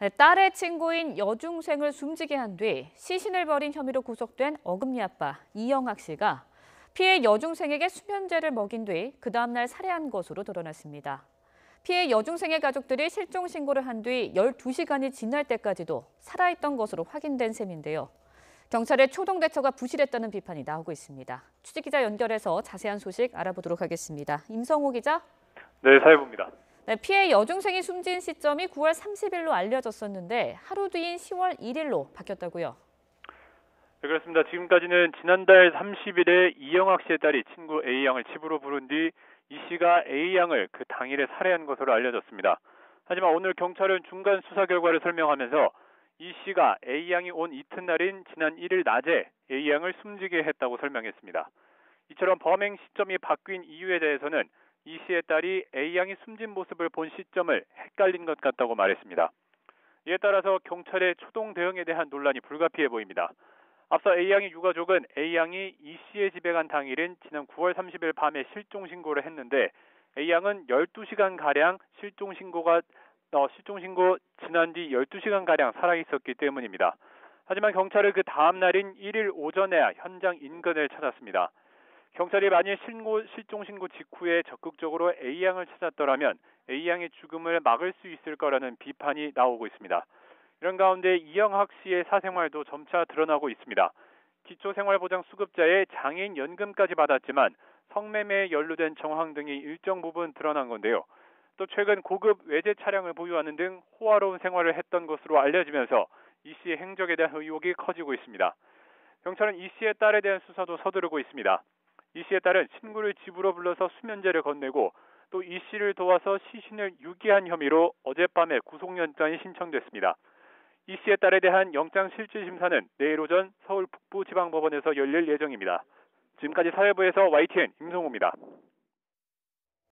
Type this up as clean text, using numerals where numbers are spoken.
딸의 친구인 여중생을 숨지게 한 뒤 시신을 버린 혐의로 구속된 어금니 아빠 이영학 씨가 피해 여중생에게 수면제를 먹인 뒤 그 다음 날 살해한 것으로 드러났습니다. 피해 여중생의 가족들이 실종 신고를 한 뒤 12시간이 지날 때까지도 살아있던 것으로 확인된 셈인데요. 경찰의 초동 대처가 부실했다는 비판이 나오고 있습니다. 취재기자 연결해서 자세한 소식 알아보도록 하겠습니다. 임성호 기자. 네, 사회부입니다. 네, 피해 여중생이 숨진 시점이 9월 30일로 알려졌었는데 하루 뒤인 10월 1일로 바뀌었다고요. 네, 그렇습니다. 지금까지는 지난달 30일에 이영학 씨의 딸이 친구 A양을 집으로 부른 뒤 이 씨가 A양을 그 당일에 살해한 것으로 알려졌습니다. 하지만 오늘 경찰은 중간 수사 결과를 설명하면서 이 씨가 A양이 온 이튿날인 지난 1일 낮에 A양을 숨지게 했다고 설명했습니다. 이처럼 범행 시점이 바뀐 이유에 대해서는 이 씨의 딸이 A양이 숨진 모습을 본 시점을 헷갈린 것 같다고 말했습니다. 이에 따라서 경찰의 초동 대응에 대한 논란이 불가피해 보입니다. 앞서 A양의 유가족은 A양이 이 씨의 집에 간 당일인 지난 9월 30일 밤에 실종 신고를 했는데 A양은 12시간가량 실종 신고 지난 뒤 12시간가량 살아있었기 때문입니다. 하지만 경찰은 그 다음 날인 1일 오전에야 현장 인근을 찾았습니다. 경찰이 만일 실종 신고 직후에 적극적으로 A양을 찾았더라면 A양의 죽음을 막을 수 있을 거라는 비판이 나오고 있습니다. 이런 가운데 이영학 씨의 사생활도 점차 드러나고 있습니다. 기초생활보장수급자의 장애인 연금까지 받았지만 성매매에 연루된 정황 등이 일정 부분 드러난 건데요. 또 최근 고급 외제 차량을 보유하는 등 호화로운 생활을 했던 것으로 알려지면서 이 씨의 행적에 대한 의혹이 커지고 있습니다. 경찰은 이 씨의 딸에 대한 수사도 서두르고 있습니다. 이 씨의 딸은 친구를 집으로 불러서 수면제를 건네고 또 이 씨를 도와서 시신을 유기한 혐의로 어젯밤에 구속영장이 신청됐습니다. 이 씨의 딸에 대한 영장실질심사는 내일 오전 서울 북부지방법원에서 열릴 예정입니다. 지금까지 사회부에서 YTN 임성호입니다.